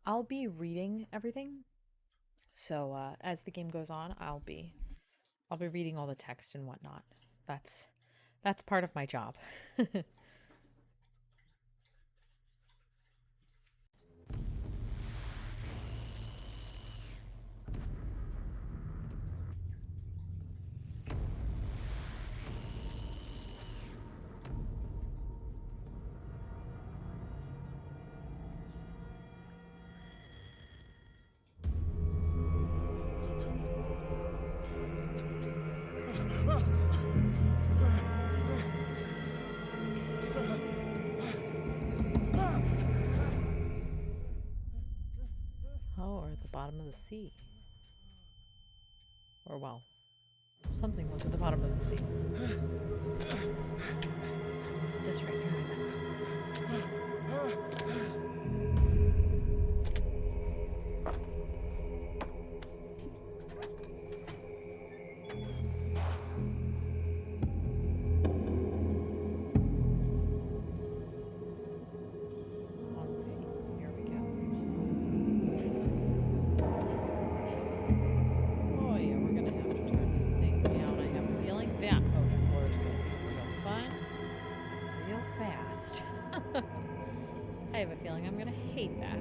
I'll be reading everything. So as the game goes on, I'll be reading all the text and whatnot. That's that's part of my job. Oh, or at the bottom of the sea. Or well, something was at the bottom of the sea. This right near my mouth. Alright, here we go. Oh yeah, we're gonna have to turn some things down. I have a feeling that motion blur is gonna be real fun, real fast. I have a feeling I'm gonna hate that.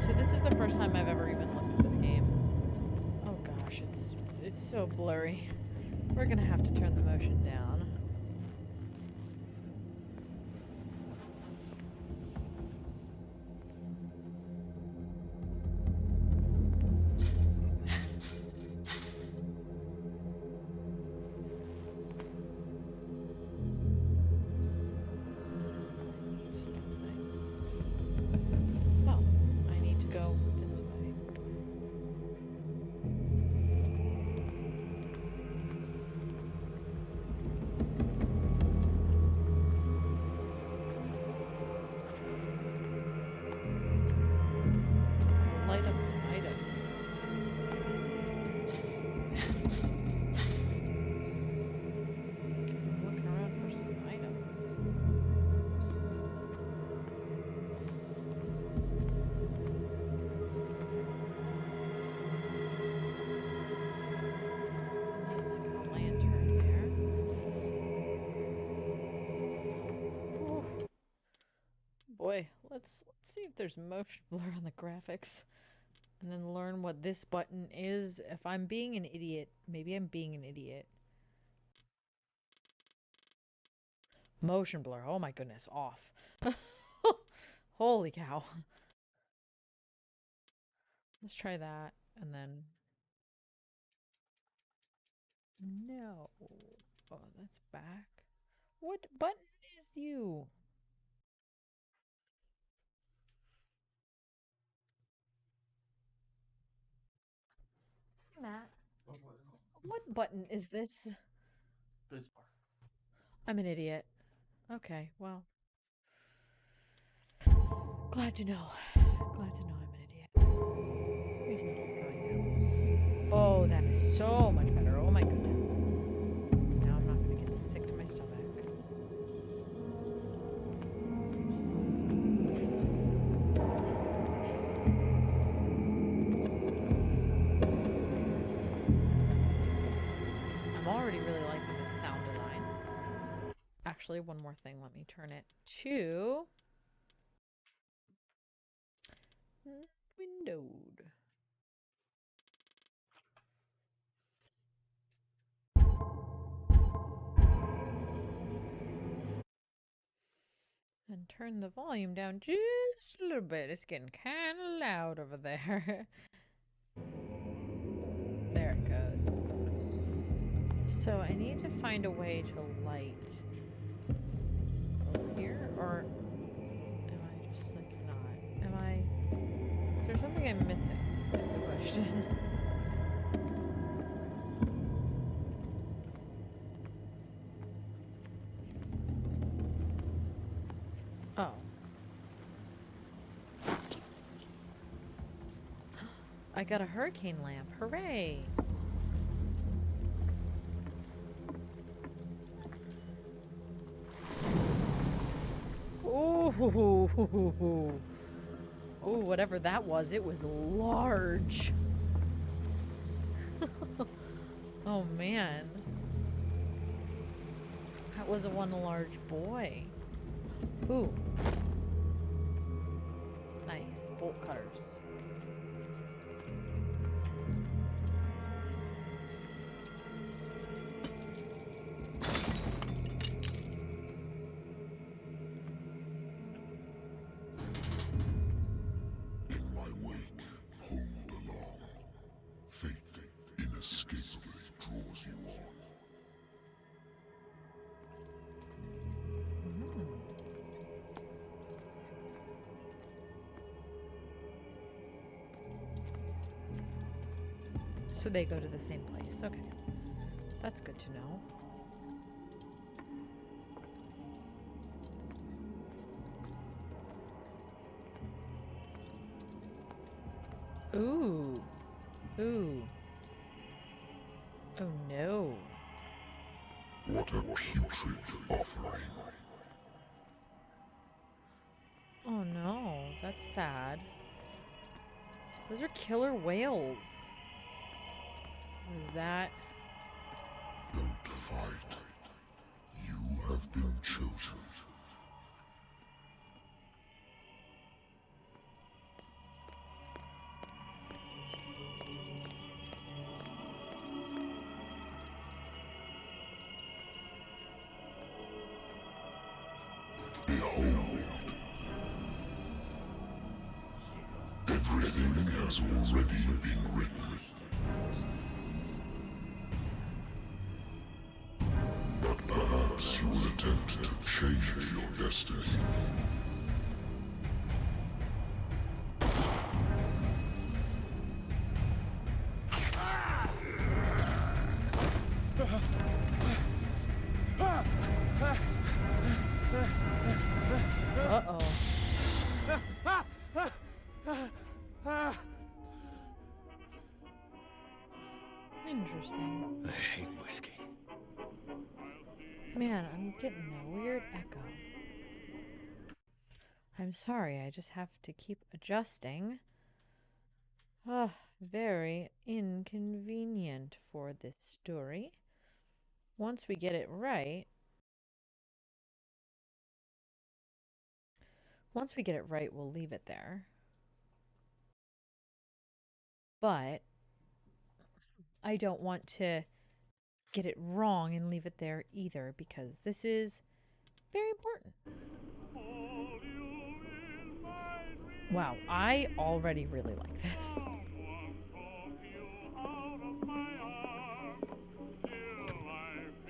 So this is the first time I've ever even looked at this game. Oh gosh, it's so blurry. We're gonna have to turn the motion down. Something. Oh, I need to go this way. Light up some items. Guess I'm looking around for some items. Like a lantern there. Ooh. Boy, let's see if there's motion blur on the graphics. And then learn what this button is. If I'm being an idiot, maybe I'm being an idiot. Motion blur. Oh my goodness, off. Holy cow. Let's try that and then no. Oh, that's back. What button is you? Matt, what button is this? This part. I'm an idiot. Okay, well. Glad to know. Glad to know I'm an idiot. We can keep going now. Oh, that is so much better. Oh my goodness. Now I'm not gonna get sick to my stomach. I'm already really liking this sound design. Actually, one more thing. Let me turn it to windowed. And turn the volume down just a little bit. It's getting kind of loud over there. There it goes. So I need to find a way to light over here, or am I just like not? Am I? Is there something I'm missing? Is the question. Oh. I got a hurricane lamp. Hooray! Ooh. Oh, whatever that was, it was large. Oh, man. That was one large boy. Ooh. Nice. Bolt cutters. In my wake, pulled along. Fate inescapably draws you on. So they go to the same place. Okay. That's good to know. Ooh. Ooh. Oh no. What a putrid offering. Oh no. That's sad. Those are killer whales. Was that... Don't fight. You have been chosen. Behold. Everything has already been written. But perhaps you will attempt to change your destiny. Uh-oh. Interesting. I hate whiskey. Man, I'm getting a weird echo. I'm sorry, I just have to keep adjusting. Ah, very inconvenient for this story. Once we get it right... Once we get it right, we'll leave it there. But I don't want to get it wrong and leave it there either, because this is very important. Wow, I already really like this.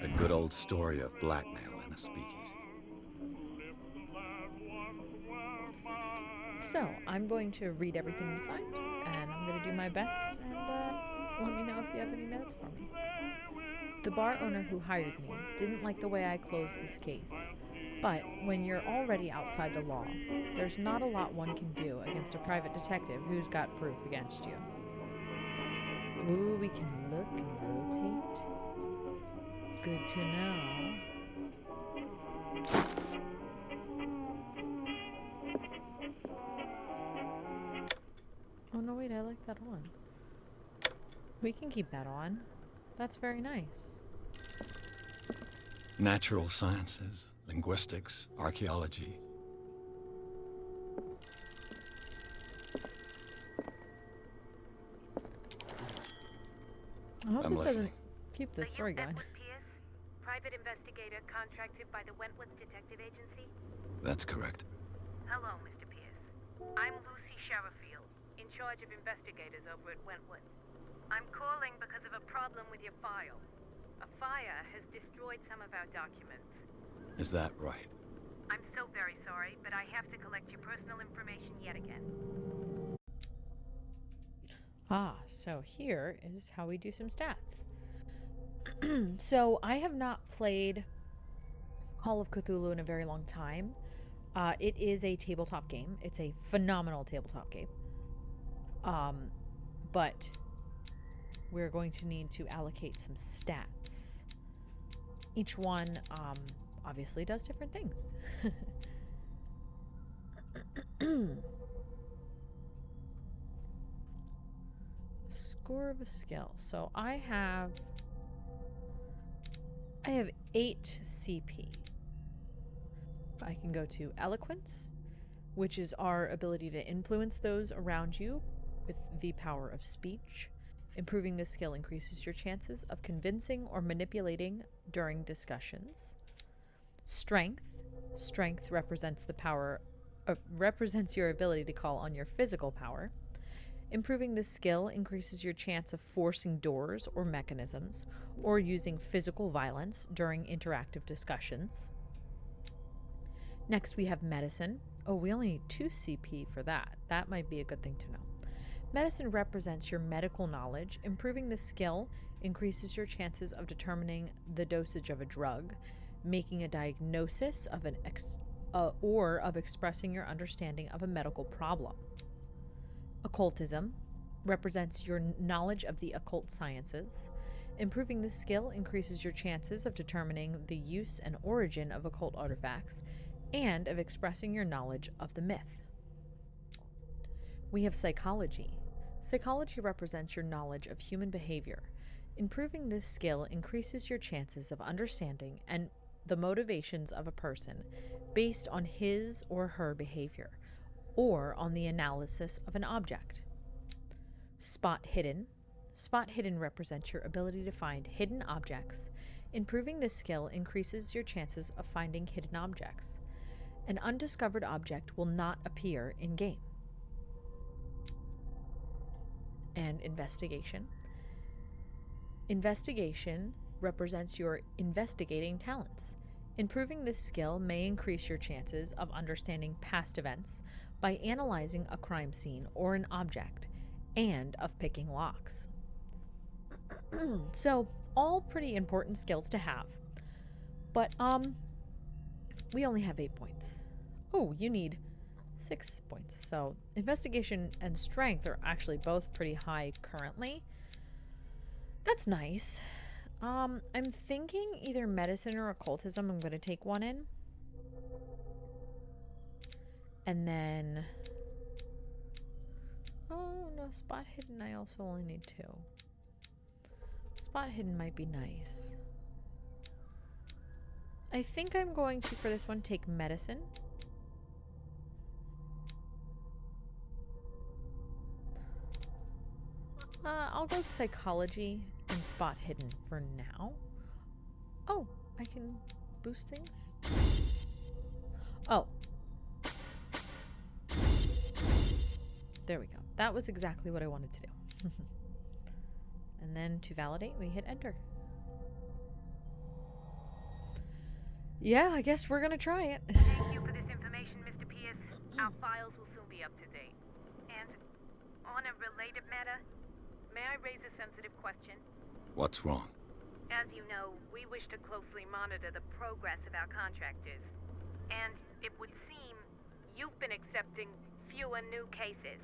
A good old story of blackmail in a speakeasy. So, I'm going to read everything we find, and I'm going to do my best, and let me know if you have any notes for me. The bar owner who hired me didn't like the way I closed this case, but when you're already outside the law, there's not a lot one can do against a private detective who's got proof against you. Ooh, we can look and rotate. Good to know. Oh no, wait, I like that on. We can keep that on. That's very nice. Natural sciences, linguistics, archaeology. I hope I'm this doesn't listening. keep the story going. Pierce, private investigator contracted by the Wentworth Detective Agency? That's correct. Hello, Mr. Pierce. I'm Lucy Sherifield, in charge of investigators over at Wentworth. I'm calling because of a problem with your file. A fire has destroyed some of our documents. Is that right? I'm so very sorry, but I have to collect your personal information yet again. Ah, so here is how we do some stats. So I have not played Call of Cthulhu in a very long time. It is a tabletop game. It's a phenomenal tabletop game. but we're going to need to allocate some stats. Each one obviously does different things. Score of a skill. So I have 8 CP. I can go to Eloquence, which is our ability to influence those around you with the power of speech. Improving this skill increases your chances of convincing or manipulating during discussions. Strength. Strength represents represents your ability to call on your physical power. Improving this skill increases your chance of forcing doors or mechanisms, or using physical violence during interactive discussions. Next, we have Medicine. Oh, we only need 2 CP for that. That might be a good thing to know. Medicine represents your medical knowledge. Improving this skill increases your chances of determining the dosage of a drug, making a diagnosis of or of expressing your understanding of a medical problem. Occultism represents your knowledge of the occult sciences. Improving this skill increases your chances of determining the use and origin of occult artifacts and of expressing your knowledge of the myth. We have Psychology. Psychology represents your knowledge of human behavior. Improving this skill increases your chances of understanding and the motivations of a person based on his or her behavior, or on the analysis of an object. Spot Hidden. Spot Hidden represents your ability to find hidden objects. Improving this skill increases your chances of finding hidden objects. An undiscovered object will not appear in-game. And Investigation. Investigation represents your investigating talents. Improving this skill may increase your chances of understanding past events by analyzing a crime scene or an object, and of picking locks. So, all pretty important skills to have. But, we only have 8 points. Oh, you need 6 points. So, investigation and strength are actually both pretty high currently. That's nice. I'm thinking either medicine or occultism. I'm going to take one in. And then... oh, no, spot hidden. I also only need 2. Spot hidden might be nice. I think I'm going to, for this one, take medicine. I'll go psychology and spot hidden for now. Oh, I can boost things? Oh. There we go. That was exactly what I wanted to do. And then to validate, we hit enter. Yeah, I guess we're gonna try it. Thank you for this information, Mr. Pierce. Our files will soon be up to date. And on a related matter, may I raise a sensitive question? What's wrong? As you know, we wish to closely monitor the progress of our contractors. And it would seem you've been accepting fewer new cases.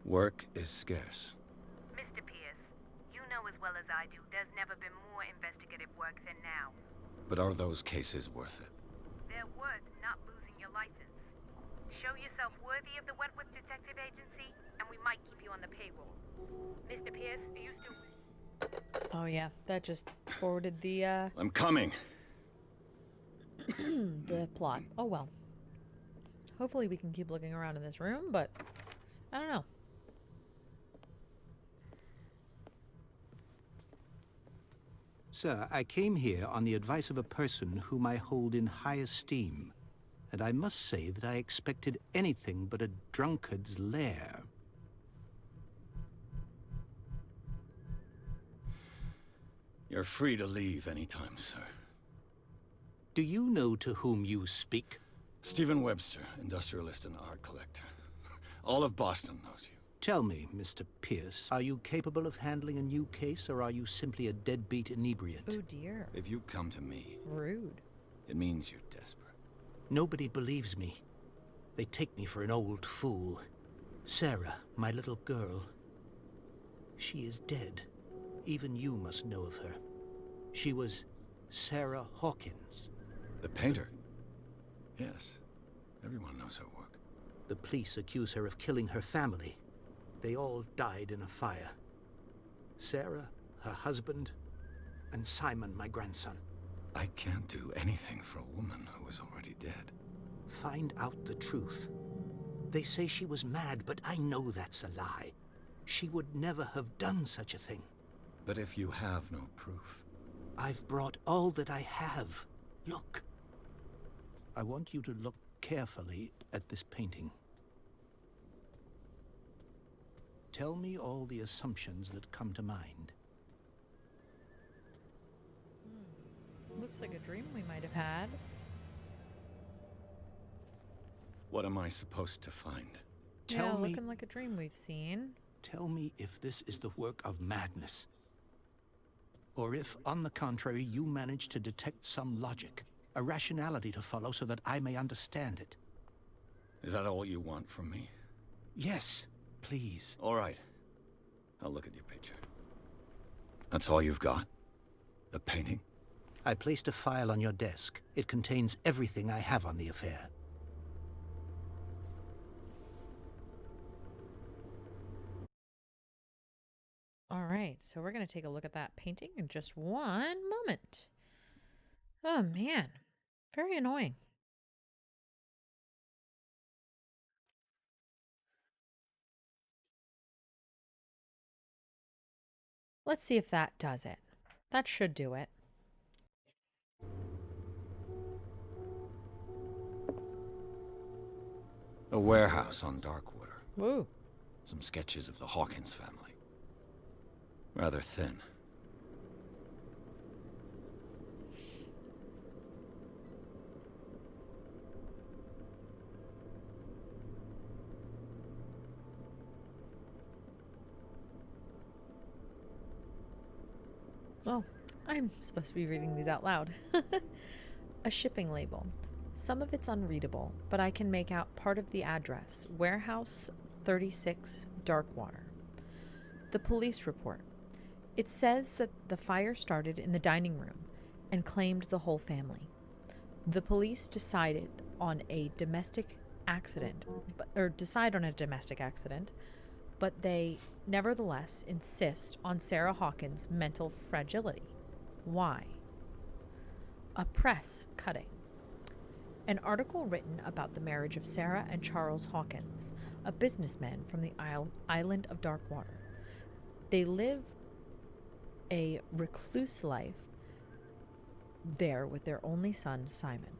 Work is scarce. Mr. Pierce, you know as well as I do, there's never been more investigative work than now. But are those cases worth it? They're worth not losing your license. Show yourself worthy of the Wentworth Detective Agency, and we might keep you on the payroll. Mr. Pierce, are you still... Oh yeah, that just forwarded the I'm coming. the plot. Oh well. Hopefully we can keep looking around in this room, but I don't know. Sir, I came here on the advice of a person whom I hold in high esteem, and I must say that I expected anything but a drunkard's lair. You're free to leave anytime, sir. Do you know to whom you speak? Stephen Webster, industrialist and art collector. All of Boston knows you. Tell me, Mr. Pierce, are you capable of handling a new case, or are you simply a deadbeat inebriate? Oh dear. If you come to me, Rude. it means you're desperate. Nobody believes me. They take me for an old fool. Sarah, my little girl. She is dead. Even you must know of her. She was Sarah Hawkins. The painter? Yes. Everyone knows her work. The police accuse her of killing her family. They all died in a fire. Sarah, her husband, and Simon, my grandson. I can't do anything for a woman who is already dead. Find out the truth. They say she was mad, but I know that's a lie. She would never have done such a thing. But if you have no proof... I've brought all that I have. Look. I want you to look carefully at this painting. Tell me all the assumptions that come to mind. Looks like a dream we might have had. What am I supposed to find? Tell me... looking like a dream we've seen. Tell me if this is the work of madness. Or if, on the contrary, you manage to detect some logic, a rationality to follow so that I may understand it. Is that all you want from me? Yes, please. All right. I'll look at your picture. That's all you've got? The painting? I placed a file on your desk. It contains everything I have on the affair. All right, so we're going to take a look at that painting in just one moment. Oh, man. Very annoying. Let's see if that does it. That should do it. A warehouse on Darkwater. Woo. Some sketches of the Hawkins family. Rather thin. Oh, I'm supposed to be reading these out loud. A shipping label. Some of it's unreadable, but I can make out part of the address. Warehouse 36, Darkwater. The police report. It says that the fire started in the dining room and claimed the whole family. The police decided on a domestic accident, but they nevertheless insist on Sarah Hawkins' mental fragility. Why? A press cutting. An article written about the marriage of Sarah and Charles Hawkins, a businessman from the island of Darkwater. They live a recluse life there with their only son, Simon.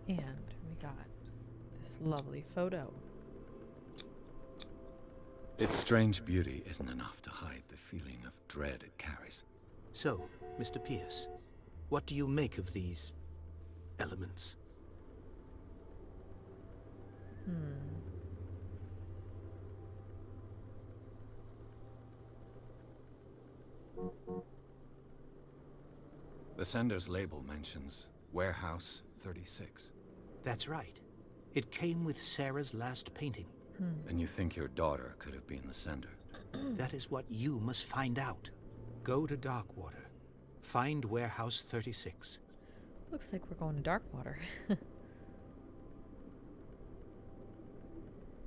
And we got this lovely photo. Its strange beauty isn't enough to hide the feeling of dread it carries. So, Mr. Pierce, what do you make of these elements? The sender's label mentions Warehouse 36. That's right. It came with Sarah's last painting. And you think your daughter could have been the sender? That is what you must find out. Go to Darkwater. Find Warehouse 36. Looks like we're going to Darkwater.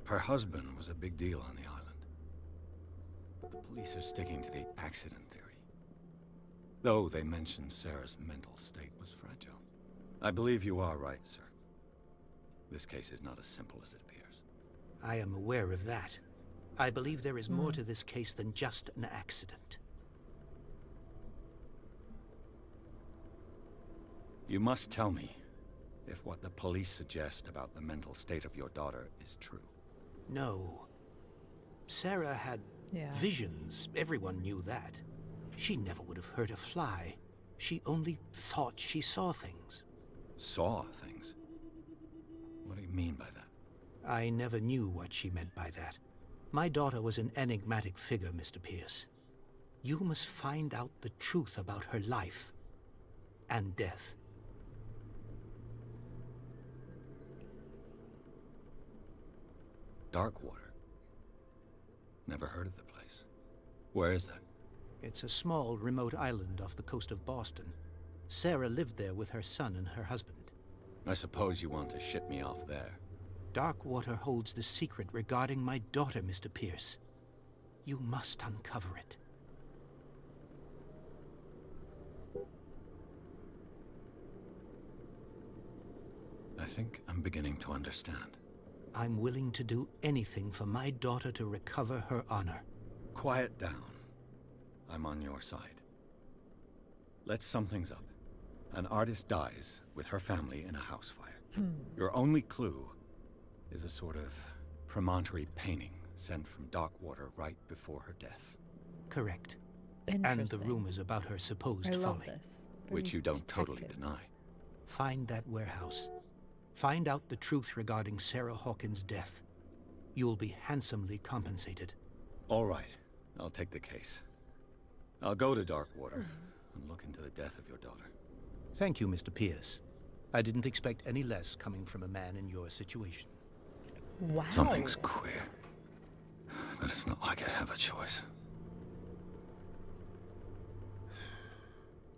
Her husband was a big deal on the island. But the police are sticking to the accident theory. Though they mentioned Sarah's mental state was fragile. I believe you are right, sir. This case is not as simple as it appears. I am aware of that. I believe there is more to this case than just an accident. You must tell me if what the police suggest about the mental state of your daughter is true. No. Sarah had visions. Everyone knew that. She never would have hurt a fly. She only thought she saw things. Saw things? What do you mean by that? I never knew what she meant by that. My daughter was an enigmatic figure, Mr. Pierce. You must find out the truth about her life. and death. Darkwater. Never heard of the place. Where is that? It's a small, remote island off the coast of Boston. Sarah lived there with her son and her husband. I suppose you want to ship me off there. Darkwater holds the secret regarding my daughter, Mr. Pierce. You must uncover it. I think I'm beginning to understand. I'm willing to do anything for my daughter to recover her honor. Quiet down. I'm on your side. Let's sum things up. An artist dies with her family in a house fire. Your only clue is a sort of promontory painting sent from Darkwater right before her death. Correct. And the Interesting. rumors about her supposed I love folly. this. Which Very you don't totally detective. deny. Find that warehouse. Find out the truth regarding Sarah Hawkins' death. You'll be handsomely compensated. All right, I'll take the case. I'll go to Darkwater and look into the death of your daughter. Thank you, Mr. Pierce. I didn't expect any less coming from a man in your situation. Wow. Something's queer. But it's not like I have a choice.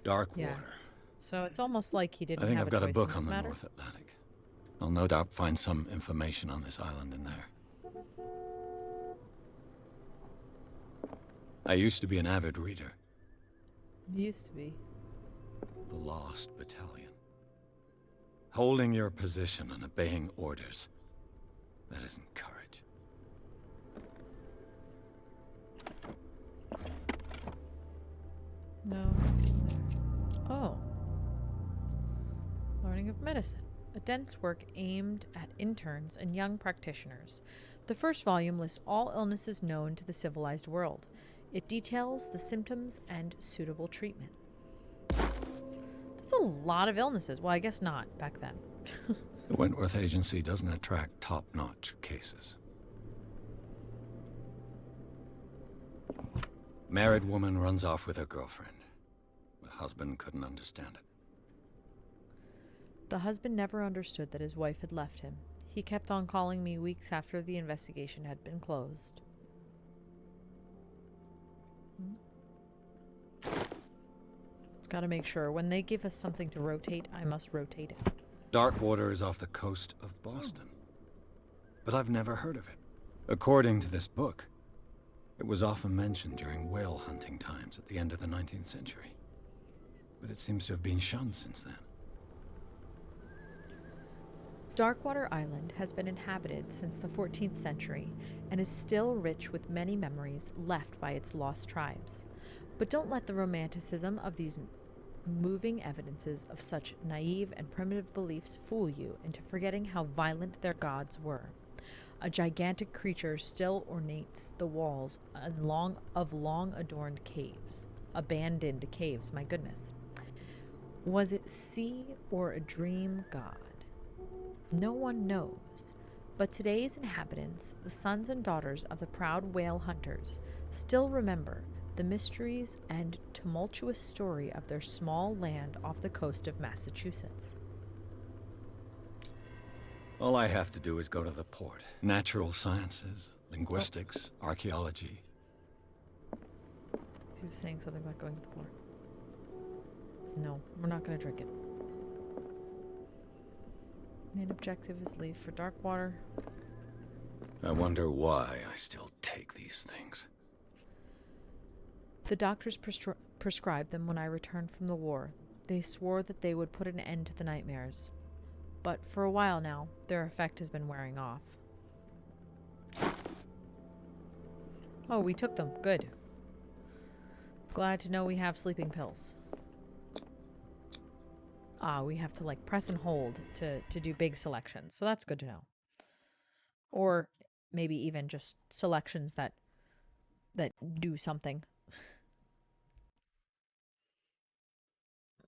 Darkwater. Yeah. So it's almost like he didn't I think have I've got a choice book in on this the matter. North Atlantic. I'll no doubt find some information on this island in there. I used to be an avid reader. Used to be. The Lost Battalion. Holding your position and obeying orders. That isn't courage. No. Oh. Learning of medicine. A dense work aimed at interns and young practitioners. The first volume lists all illnesses known to the civilized world. It details the symptoms and suitable treatment. That's a lot of illnesses. Well, I guess not back then. The Wentworth Agency doesn't attract top-notch cases. Married woman runs off with her girlfriend. The husband couldn't understand it. The husband never understood that his wife had left him. He kept on calling me weeks after the investigation had been closed. Gotta make sure when they give us something to rotate, I must rotate it. Darkwater is off the coast of Boston. But I've never heard of it. According to this book, it was often mentioned during whale hunting times at the end of the 19th century. But it seems to have been shunned since then. Darkwater Island has been inhabited since the 14th century and is still rich with many memories left by its lost tribes. But don't let the romanticism of these moving evidences of such naive and primitive beliefs fool you into forgetting how violent their gods were. A gigantic creature still ornates the walls of long adorned caves. Abandoned caves, my goodness. Was it sea or a dream god? No one knows, but today's inhabitants, the sons and daughters of the proud whale hunters, still remember the mysteries and tumultuous story of their small land off the coast of Massachusetts. All I have to do is go to the port. Natural sciences, linguistics, archaeology. He was saying something about going to the port. No, we're not going to drink it. Main objective is leave for Darkwater. I wonder why I still take these things. The doctors prescribed them when I returned from the war. They swore that they would put an end to the nightmares. But for a while now, their effect has been wearing off. Oh, we took them. Good. Glad to know we have sleeping pills. Ah, we have to like press and hold to do big selections. So that's good to know. Or maybe even just selections that do something.